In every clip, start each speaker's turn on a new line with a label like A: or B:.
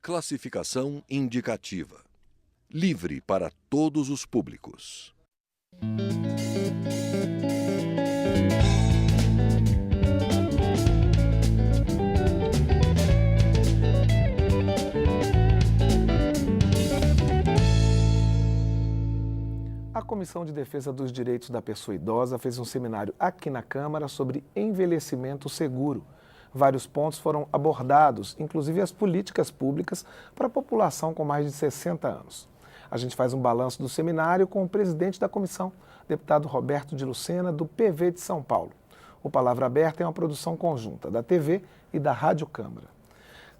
A: Classificação indicativa. Livre para todos os públicos.
B: A Comissão de Defesa dos Direitos da Pessoa Idosa fez um seminário aqui na Câmara sobre envelhecimento seguro. Vários pontos foram abordados, inclusive as políticas públicas para a população com mais de 60 anos. A gente faz um balanço do seminário com o presidente da comissão, deputado Roberto de Lucena, do PV de São Paulo. O Palavra Aberta é uma produção conjunta da TV e da Rádio Câmara.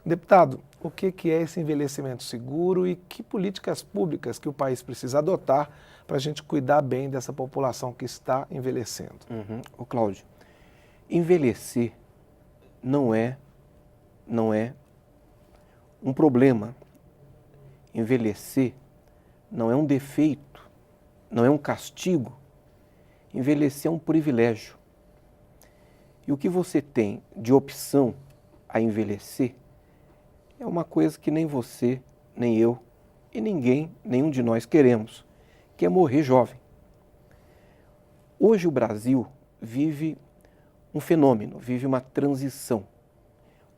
B: Deputado, o que é esse envelhecimento seguro e que políticas públicas que o país precisa adotar para a gente cuidar bem dessa população que está envelhecendo?
C: Ô Cláudio, envelhecer não é um problema. Envelhecer não é um defeito, não é um castigo. Envelhecer é um privilégio. E o que você tem de opção a envelhecer é uma coisa que nem você, nem eu e nenhum de nós queremos, que é morrer jovem. Hoje o Brasil vive um fenômeno, vive uma transição.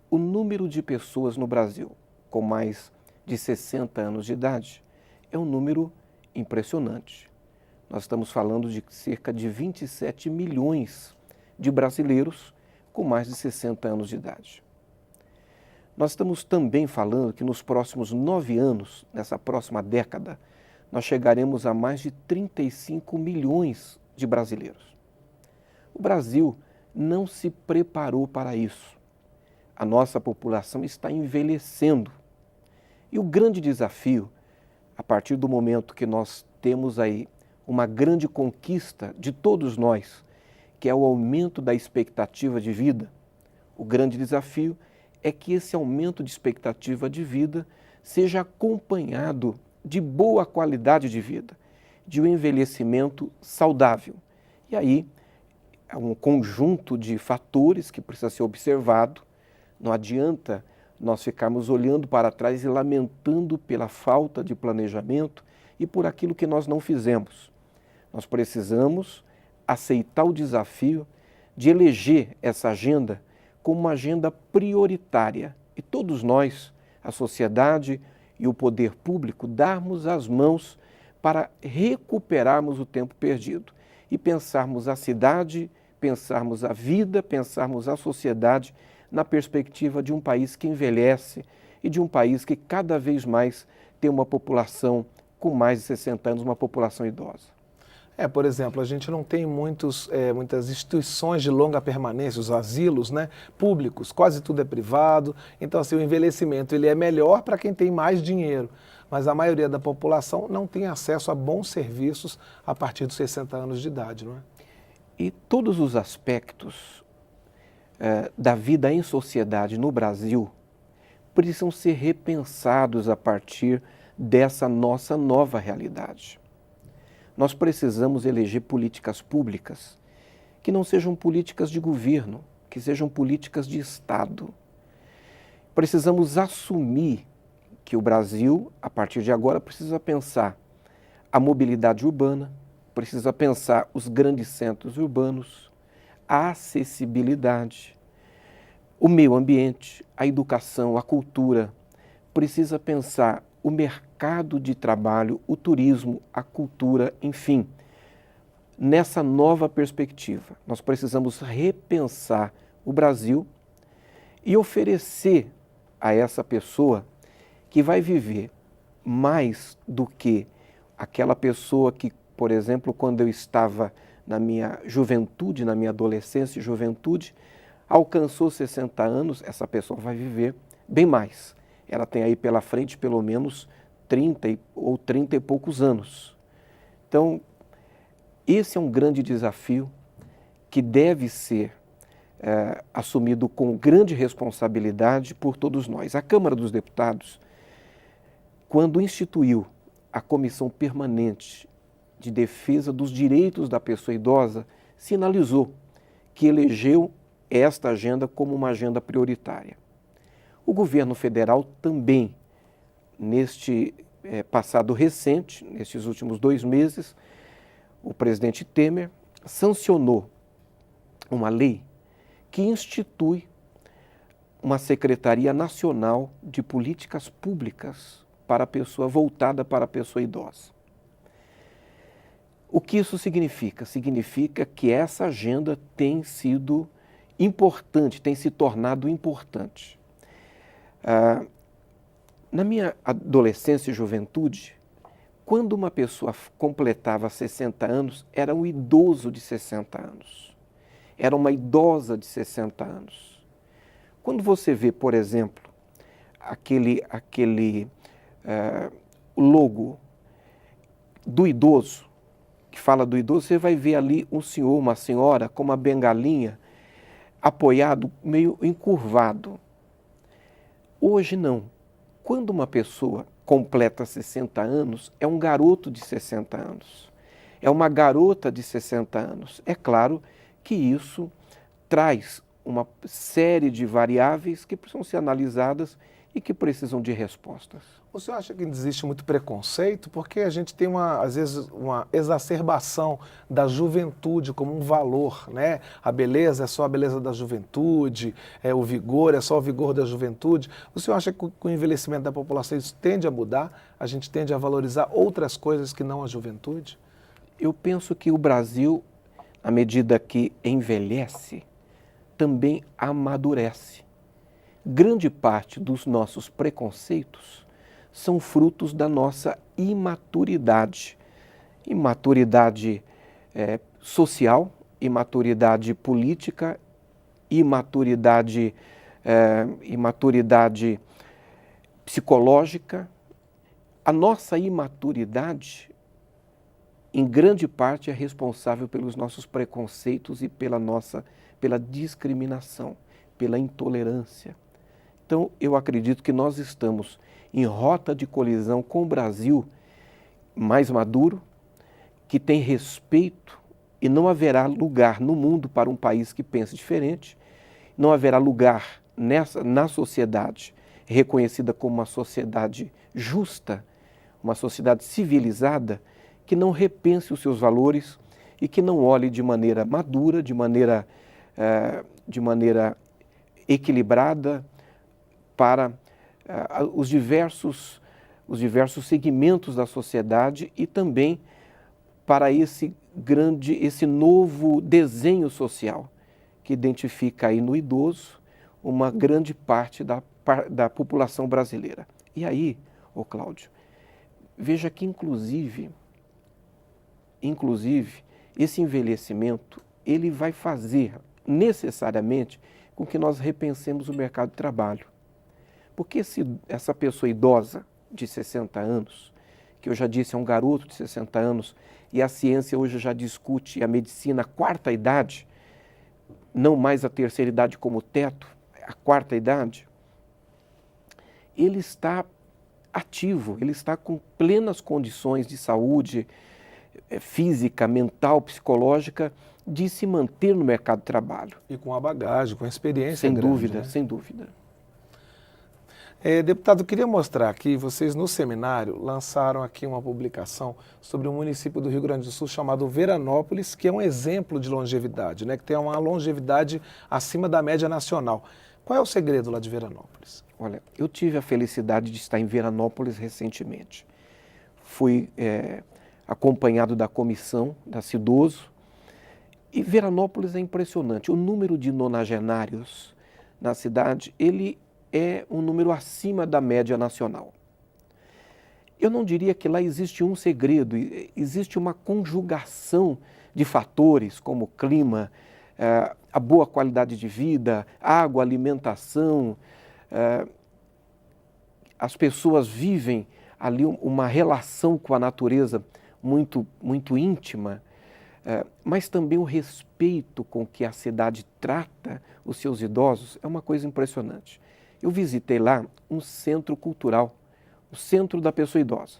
C: O número de pessoas no Brasil com mais de 60 anos de idade é um número impressionante. Nós estamos falando de cerca de 27 milhões de brasileiros com mais de 60 anos de idade. Nós estamos também falando que nos próximos 9 anos, nessa próxima década, nós chegaremos a mais de 35 milhões de brasileiros. O Brasil não se preparou para isso. A nossa população está envelhecendo. E o grande desafio, a partir do momento que nós temos aí uma grande conquista de todos nós, que é o aumento da expectativa de vida, o grande desafio é que esse aumento de expectativa de vida seja acompanhado de boa qualidade de vida, de um envelhecimento saudável. E aí, é um conjunto de fatores que precisa ser observado. Não adianta nós ficarmos olhando para trás e lamentando pela falta de planejamento e por aquilo que nós não fizemos. Nós precisamos aceitar o desafio de eleger essa agenda como uma agenda prioritária e todos nós, a sociedade e o poder público, darmos as mãos para recuperarmos o tempo perdido e pensarmos a cidade, pensarmos a vida, pensarmos a sociedade na perspectiva de um país que envelhece e de um país que cada vez mais tem uma população com mais de 60 anos, uma população idosa.
B: Por exemplo, a gente não tem muitas instituições de longa permanência, os asilos, né, públicos, quase tudo é privado. Então, assim, o envelhecimento ele é melhor para quem tem mais dinheiro, mas a maioria da população não tem acesso a bons serviços a partir dos 60 anos de idade, não é?
C: E todos os aspectos da vida em sociedade no Brasil precisam ser repensados a partir dessa nossa nova realidade. Nós precisamos eleger políticas públicas que não sejam políticas de governo, que sejam políticas de Estado. Precisamos assumir que o Brasil, a partir de agora, precisa pensar a mobilidade urbana, precisa pensar os grandes centros urbanos, a acessibilidade, o meio ambiente, a educação, a cultura. Precisa pensar o mercado de trabalho, o turismo, a cultura, enfim. Nessa nova perspectiva, nós precisamos repensar o Brasil e oferecer a essa pessoa que vai viver mais do que aquela pessoa que, por exemplo, quando eu estava na minha juventude, na minha adolescência e juventude, alcançou 60 anos, essa pessoa vai viver bem mais. Ela tem aí pela frente pelo menos 30 ou 30 e poucos anos. Então, esse é um grande desafio que deve ser assumido com grande responsabilidade por todos nós. A Câmara dos Deputados, quando instituiu a Comissão Permanente de Defesa dos Direitos da Pessoa Idosa, sinalizou que elegeu esta agenda como uma agenda prioritária. O governo federal também neste passado recente, nestes últimos 2 meses, o presidente Temer sancionou uma lei que institui uma Secretaria Nacional de Políticas Públicas para a pessoa, voltada para a pessoa idosa. O que isso significa? Significa que essa agenda tem sido importante, tem se tornado importante. Na minha adolescência e juventude, quando uma pessoa completava 60 anos, era um idoso de 60 anos, era uma idosa de 60 anos. Quando você vê, por exemplo, aquele logo do idoso, que fala do idoso, você vai ver ali um senhor, uma senhora com uma bengalinha, apoiado, meio encurvado. Hoje não. Quando uma pessoa completa 60 anos, é um garoto de 60 anos, é uma garota de 60 anos. É claro que isso traz uma série de variáveis que precisam ser analisadas e que precisam de respostas.
B: O senhor acha que existe muito preconceito? Porque a gente tem, às vezes, uma exacerbação da juventude como um valor, né? A beleza é só a beleza da juventude, o vigor é só o vigor da juventude. O senhor acha que com o envelhecimento da população isso tende a mudar? A gente tende a valorizar outras coisas que não a juventude?
C: Eu penso que o Brasil, à medida que envelhece, também amadurece. Grande parte dos nossos preconceitos são frutos da nossa imaturidade. Imaturidade social, imaturidade política, imaturidade psicológica. A nossa imaturidade, em grande parte, é responsável pelos nossos preconceitos e pela discriminação, pela intolerância. Então, eu acredito que nós estamos em rota de colisão com o Brasil mais maduro, que tem respeito, e não haverá lugar no mundo para um país que pense diferente, não haverá lugar na sociedade reconhecida como uma sociedade justa, uma sociedade civilizada, que não repense os seus valores e que não olhe de maneira madura, de maneira equilibrada para os diversos segmentos da sociedade e também para esse novo desenho social que identifica aí no idoso uma grande parte da população brasileira. E aí, Cláudio, veja que inclusive esse envelhecimento ele vai fazer necessariamente com que nós repensemos o mercado de trabalho. Porque essa pessoa idosa de 60 anos, que eu já disse é um garoto de 60 anos, e a ciência hoje já discute a medicina, a quarta idade, não mais a terceira idade como teto, a quarta idade, ele está ativo, ele está com plenas condições de saúde física, mental, psicológica, de se manter no mercado de trabalho.
B: E com a bagagem, com a experiência
C: sem
B: grande,
C: dúvida,
B: né?
C: Sem dúvida.
B: Deputado, eu queria mostrar que vocês no seminário lançaram aqui uma publicação sobre um município do Rio Grande do Sul chamado Veranópolis, que é um exemplo de longevidade, né? Que tem uma longevidade acima da média nacional. Qual é o segredo lá de Veranópolis?
C: Olha, eu tive a felicidade de estar em Veranópolis recentemente. Fui acompanhado da comissão da Cidoso, e Veranópolis é impressionante. O número de nonagenários na cidade, ele é um número acima da média nacional. Eu não diria que lá existe um segredo, existe uma conjugação de fatores como clima, a boa qualidade de vida, água, alimentação. As pessoas vivem ali uma relação com a natureza muito, muito íntima, mas também o respeito com que a cidade trata os seus idosos é uma coisa impressionante. Eu visitei lá um centro cultural, o Centro da Pessoa Idosa.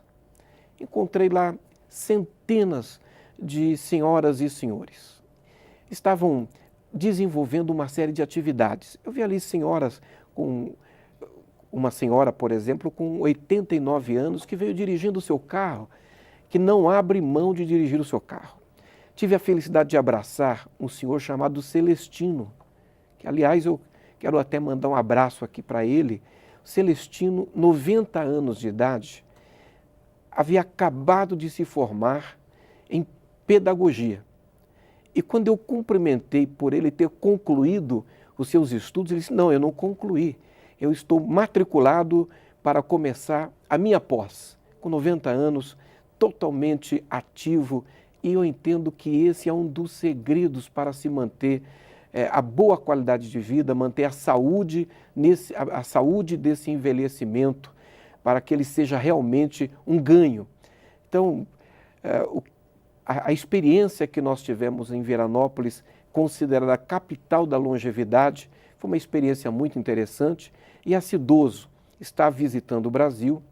C: Encontrei lá centenas de senhoras e senhores. Estavam desenvolvendo uma série de atividades. Eu vi ali senhoras com uma senhora, por exemplo, com 89 anos, que veio dirigindo o seu carro, que não abre mão de dirigir o seu carro. Tive a felicidade de abraçar um senhor chamado Celestino, que, aliás, eu quero até mandar um abraço aqui para ele. Celestino, 90 anos de idade, havia acabado de se formar em pedagogia. E quando eu cumprimentei por ele ter concluído os seus estudos, ele disse: não, eu não concluí, eu estou matriculado para começar a minha pós, com 90 anos, totalmente ativo, e eu entendo que esse é um dos segredos para se manter a boa qualidade de vida, manter a saúde desse envelhecimento, para que ele seja realmente um ganho. Então, a experiência que nós tivemos em Veranópolis, considerada a capital da longevidade, foi uma experiência muito interessante. E a Cidoso está visitando o Brasil.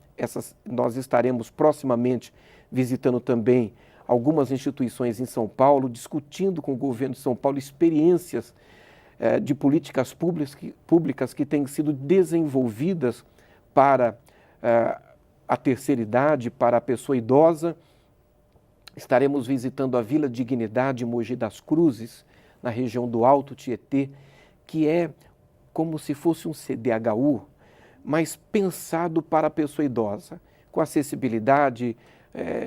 C: Nós estaremos proximamente visitando também algumas instituições em São Paulo, discutindo com o governo de São Paulo experiências de políticas públicas que têm sido desenvolvidas para a terceira idade, para a pessoa idosa. Estaremos visitando a Vila Dignidade, em Mogi das Cruzes, na região do Alto Tietê, que é como se fosse um CDHU, mas pensado para a pessoa idosa, com acessibilidade,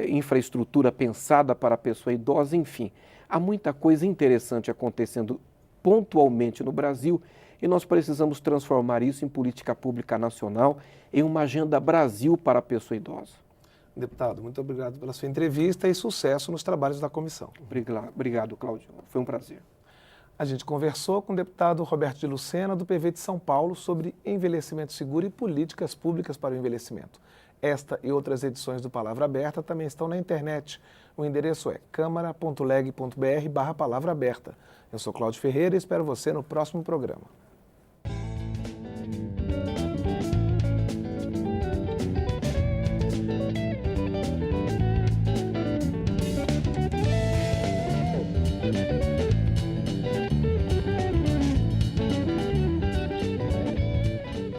C: infraestrutura pensada para a pessoa idosa, enfim. Há muita coisa interessante acontecendo pontualmente no Brasil e nós precisamos transformar isso em política pública nacional, em uma agenda Brasil para a pessoa idosa.
B: Deputado, muito obrigado pela sua entrevista e sucesso nos trabalhos da comissão.
C: Obrigado, Cláudio. Foi um prazer.
B: A gente conversou com o deputado Roberto de Lucena, do PV de São Paulo, sobre envelhecimento seguro e políticas públicas para o envelhecimento. Esta e outras edições do Palavra Aberta também estão na internet. O endereço é câmara.leg.br/palavra aberta. Eu sou Cláudio Ferreira e espero você no próximo programa.